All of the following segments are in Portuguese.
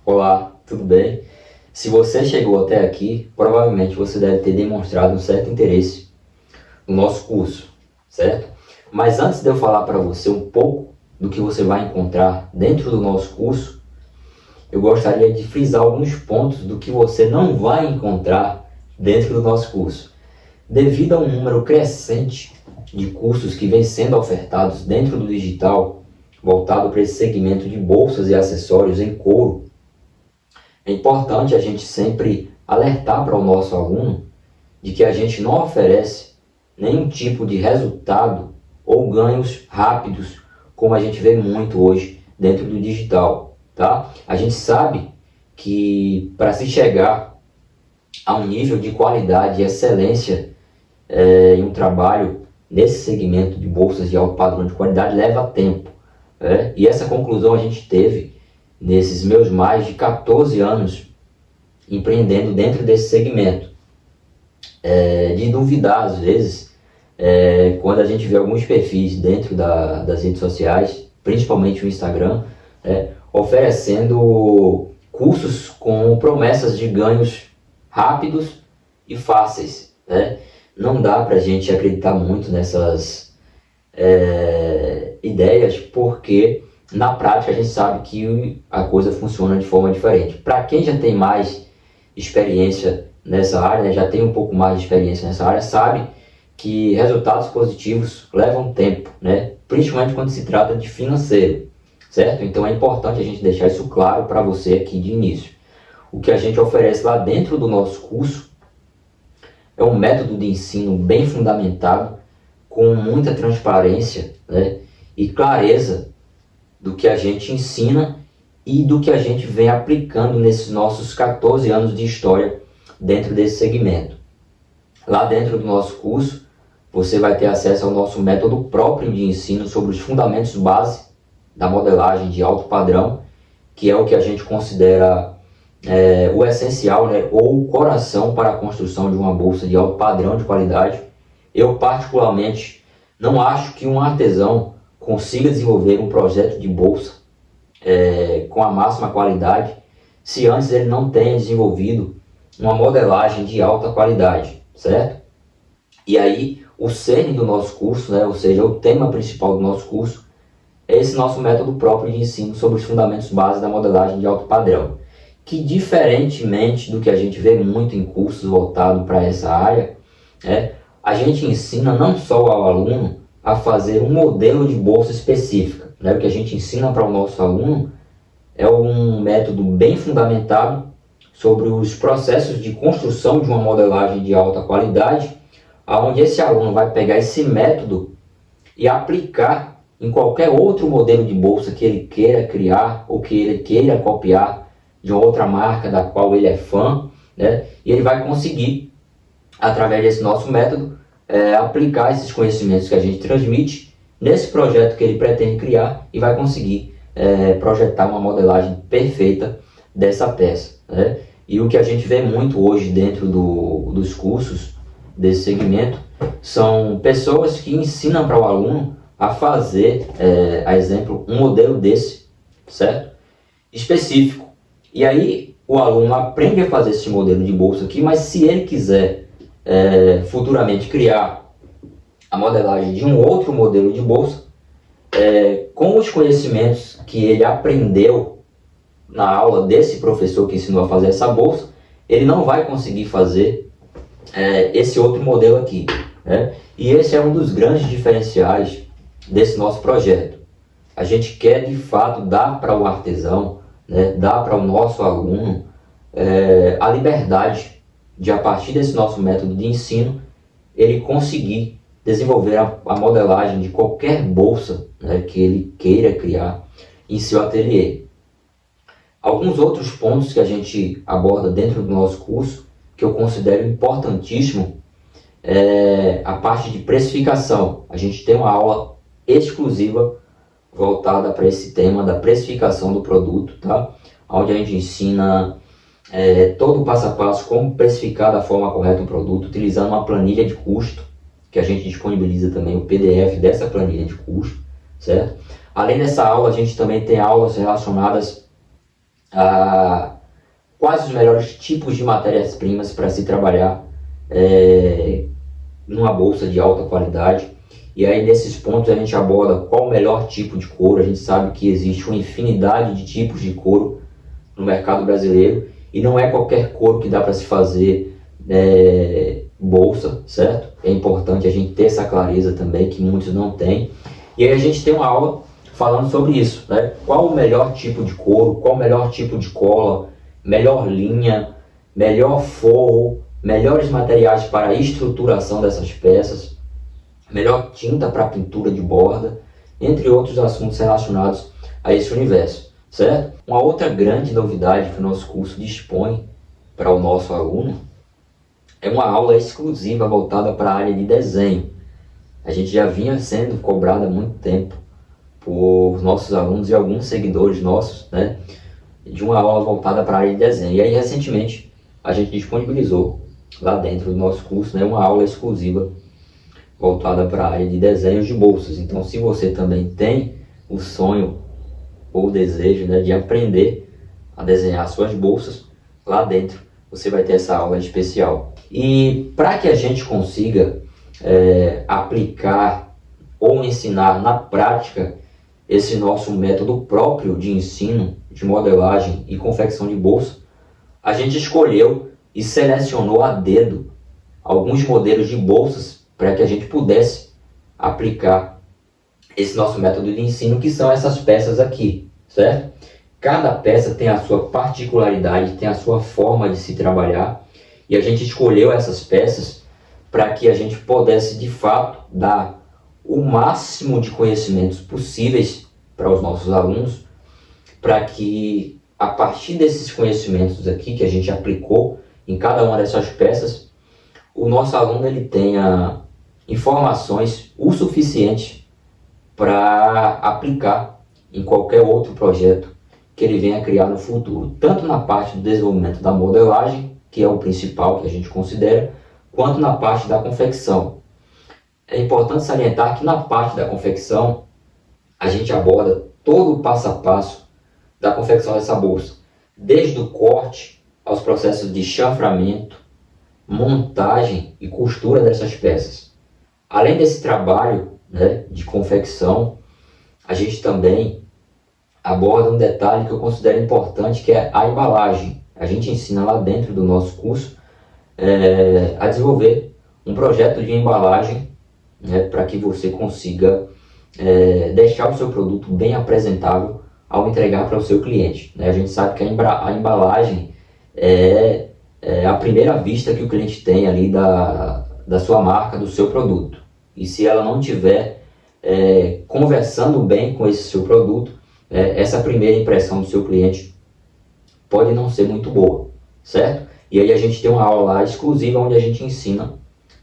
Olá, tudo bem? Se você chegou até aqui, provavelmente você deve ter demonstrado um certo interesse no nosso curso, certo? Mas antes de eu falar para você um pouco do que você vai encontrar dentro do nosso curso, eu gostaria de frisar alguns pontos do que você não vai encontrar dentro do nosso curso. Devido a um número crescente de cursos que vem sendo ofertados dentro do digital, voltado para esse segmento de bolsas e acessórios em couro, é importante a gente sempre alertar para o nosso aluno de que a gente não oferece nenhum tipo de resultado ou ganhos rápidos, como a gente vê muito hoje dentro do digital, tá? A gente sabe que para se chegar a um nível de qualidade e excelência em um trabalho nesse segmento de bolsas de alto padrão de qualidade leva tempo, e essa conclusão a gente teve nesses meus mais de 14 anos empreendendo dentro desse segmento, de duvidar às vezes, quando a gente vê alguns perfis dentro das redes sociais, principalmente o Instagram, oferecendo cursos com promessas de ganhos rápidos e fáceis, Não dá para a gente acreditar muito nessas ideias, porque na prática a gente sabe que a coisa funciona de forma diferente. Para quem já tem mais experiência nessa área, já tem um pouco mais de experiência nessa área, sabe que resultados positivos levam tempo, principalmente quando se trata de financeiro, certo? Então é importante a gente deixar isso claro para você aqui de início. O que a gente oferece lá dentro do nosso curso é um método de ensino bem fundamentado, com muita transparência, e clareza do que a gente ensina e do que a gente vem aplicando nesses nossos 14 anos de história dentro desse segmento. Lá dentro do nosso curso, você vai ter acesso ao nosso método próprio de ensino sobre os fundamentos base da modelagem de alto padrão, que é o que a gente considera o essencial, ou o coração para a construção de uma bolsa de alto padrão de qualidade. Eu particularmente não acho que um artesão consiga desenvolver um projeto de bolsa com a máxima qualidade se antes ele não tenha desenvolvido uma modelagem de alta qualidade, certo? E aí o cerne do nosso curso, ou seja, o tema principal do nosso curso, é esse nosso método próprio de ensino sobre os fundamentos básicos da modelagem de alto padrão, que diferentemente do que a gente vê muito em cursos voltados para essa área, a gente ensina não só ao aluno a fazer um modelo de bolsa específica. O que a gente ensina para o nosso aluno é um método bem fundamentado sobre os processos de construção de uma modelagem de alta qualidade, onde esse aluno vai pegar esse método e aplicar em qualquer outro modelo de bolsa que ele queira criar ou que ele queira copiar de uma outra marca da qual ele é fã, e ele vai conseguir, através desse nosso método, aplicar esses conhecimentos que a gente transmite nesse projeto que ele pretende criar e vai conseguir projetar uma modelagem perfeita dessa peça. E o que a gente vê muito hoje dentro dos cursos desse segmento são pessoas que ensinam para o aluno a fazer, a exemplo, um modelo desse, certo? Específico. E aí o aluno aprende a fazer esse modelo de bolsa aqui, mas se ele quiser futuramente criar a modelagem de um outro modelo de bolsa, com os conhecimentos que ele aprendeu na aula desse professor que ensinou a fazer essa bolsa, ele não vai conseguir fazer esse outro modelo aqui, E esse é um dos grandes diferenciais desse nosso projeto. A gente quer de fato dar para o artesão, dar para o nosso aluno a liberdade de, a partir desse nosso método de ensino, ele conseguir desenvolver a modelagem de qualquer bolsa que ele queira criar em seu ateliê. Alguns outros pontos que a gente aborda dentro do nosso curso, que eu considero importantíssimo, é a parte de precificação. A gente tem uma aula exclusiva voltada para esse tema da precificação do produto, tá? Onde a gente ensina todo o passo a passo como precificar da forma correta um produto, utilizando uma planilha de custo, que a gente disponibiliza também o PDF dessa planilha de custo, certo? Além dessa aula, a gente também tem aulas relacionadas quais os melhores tipos de matérias-primas para se trabalhar numa bolsa de alta qualidade. E aí nesses pontos a gente aborda qual o melhor tipo de couro. A gente sabe que existe uma infinidade de tipos de couro no mercado brasileiro e não é qualquer couro que dá para se fazer bolsa, certo? É importante a gente ter essa clareza também, que muitos não têm. E aí a gente tem uma aula falando sobre isso, né? Qual o melhor tipo de couro, qual o melhor tipo de cola, melhor linha, melhor forro, melhores materiais para a estruturação dessas peças, melhor tinta para pintura de borda, entre outros assuntos relacionados a esse universo, certo? Uma outra grande novidade que o nosso curso dispõe para o nosso aluno é uma aula exclusiva voltada para a área de desenho. A gente já vinha sendo cobrado há muito tempo por nossos alunos e alguns seguidores nossos, né, de uma aula voltada para a área de desenho. E aí recentemente a gente disponibilizou lá dentro do nosso curso, né, uma aula exclusiva voltada para a área de desenhos de bolsas. Então, se você também tem o sonho ou o desejo, né, de aprender a desenhar suas bolsas, lá dentro você vai ter essa aula especial. E para que a gente consiga aplicar ou ensinar na prática esse nosso método próprio de ensino, de modelagem e confecção de bolsa, a gente escolheu e selecionou a dedo alguns modelos de bolsas para que a gente pudesse aplicar esse nosso método de ensino, que são essas peças aqui, certo? Cada peça tem a sua particularidade, tem a sua forma de se trabalhar, e a gente escolheu essas peças para que a gente pudesse de fato dar o máximo de conhecimentos possíveis para os nossos alunos, para que a partir desses conhecimentos aqui que a gente aplicou em cada uma dessas peças, o nosso aluno ele tenha informações o suficiente para aplicar em qualquer outro projeto que ele venha criar no futuro, tanto na parte do desenvolvimento da modelagem, que é o principal que a gente considera, quanto na parte da confecção. É importante salientar que na parte da confecção a gente aborda todo o passo a passo da confecção dessa bolsa, desde o corte aos processos de chanframento, montagem e costura dessas peças. Além desse trabalho, né, de confecção, a gente também aborda um detalhe que eu considero importante, que é a embalagem. A gente ensina lá dentro do nosso curso a desenvolver um projeto de embalagem, né, para que você consiga deixar o seu produto bem apresentável ao entregar para o seu cliente, né? A gente sabe que a embalagem é a primeira vista que o cliente tem ali da sua marca, do seu produto. E se ela não tiver conversando bem com esse seu produto, essa primeira impressão do seu cliente pode não ser muito boa, certo? E aí a gente tem uma aula lá exclusiva onde a gente ensina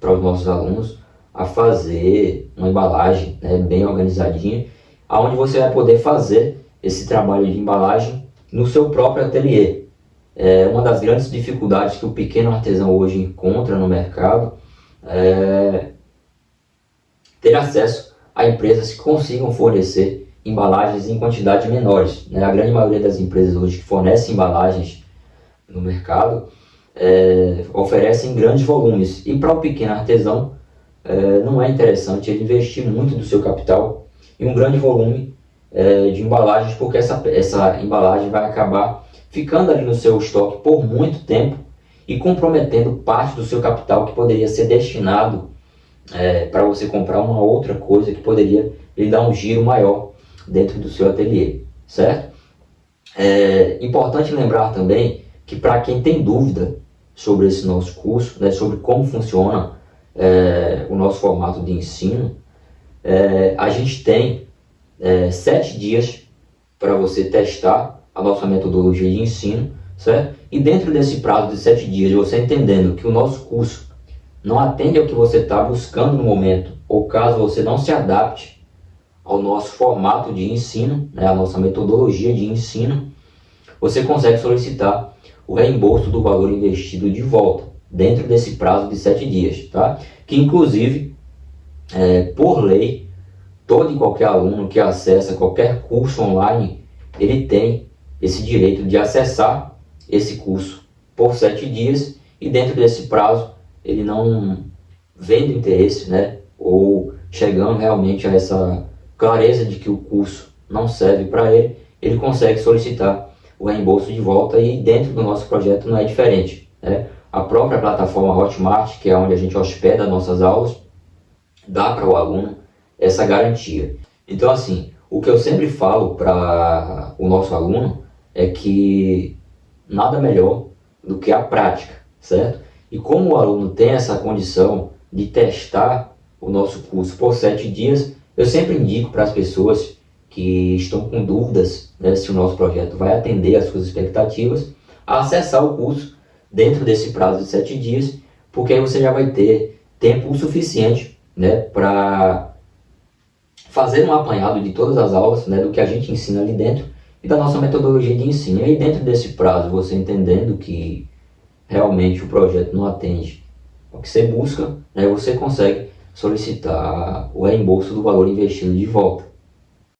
para os nossos alunos a fazer uma embalagem, né, bem organizadinha, onde você vai poder fazer esse trabalho de embalagem no seu próprio ateliê. Uma das grandes dificuldades que o pequeno artesão hoje encontra no mercado é ter acesso a empresas que consigam fornecer embalagens em quantidades menores, né? A grande maioria das empresas hoje que fornecem embalagens no mercado oferecem grandes volumes, e para o pequeno artesão não é interessante ele investir muito do seu capital em um grande volume de embalagens, porque essa embalagem vai acabar ficando ali no seu estoque por muito tempo e comprometendo parte do seu capital que poderia ser destinado para você comprar uma outra coisa que poderia lhe dar um giro maior dentro do seu ateliê, certo? É importante lembrar também que para quem tem dúvida sobre esse nosso curso, né, sobre como funciona o nosso formato de ensino, a gente tem 7 dias para você testar a nossa metodologia de ensino, certo? E dentro desse prazo de 7 dias, você entendendo que o nosso curso não atende ao que você está buscando no momento, ou caso você não se adapte ao nosso formato de ensino, né, a nossa metodologia de ensino, você consegue solicitar o reembolso do valor investido de volta, dentro desse prazo de 7 dias, tá? Que inclusive, por lei, todo e qualquer aluno que acessa qualquer curso online, ele tem esse direito de acessar esse curso por 7 dias e dentro desse prazo ele não vendo interesse, né, ou chegando realmente a essa clareza de que o curso não serve para ele, ele consegue solicitar o reembolso de volta e dentro do nosso projeto não é diferente, né? A própria plataforma Hotmart, que é onde a gente hospeda nossas aulas, dá para o aluno essa garantia. Então, assim, o que eu sempre falo para o nosso aluno é que nada melhor do que a prática, certo? E como o aluno tem essa condição de testar o nosso curso por 7 dias, eu sempre indico para as pessoas que estão com dúvidas, né, se o nosso projeto vai atender às suas expectativas, a acessar o curso dentro desse prazo de 7 dias, porque aí você já vai ter tempo suficiente, né, para fazer um apanhado de todas as aulas, né, do que a gente ensina ali dentro e da nossa metodologia de ensino. E aí dentro desse prazo, você entendendo que realmente o projeto não atende ao que você busca, né, você consegue solicitar o reembolso do valor investido de volta.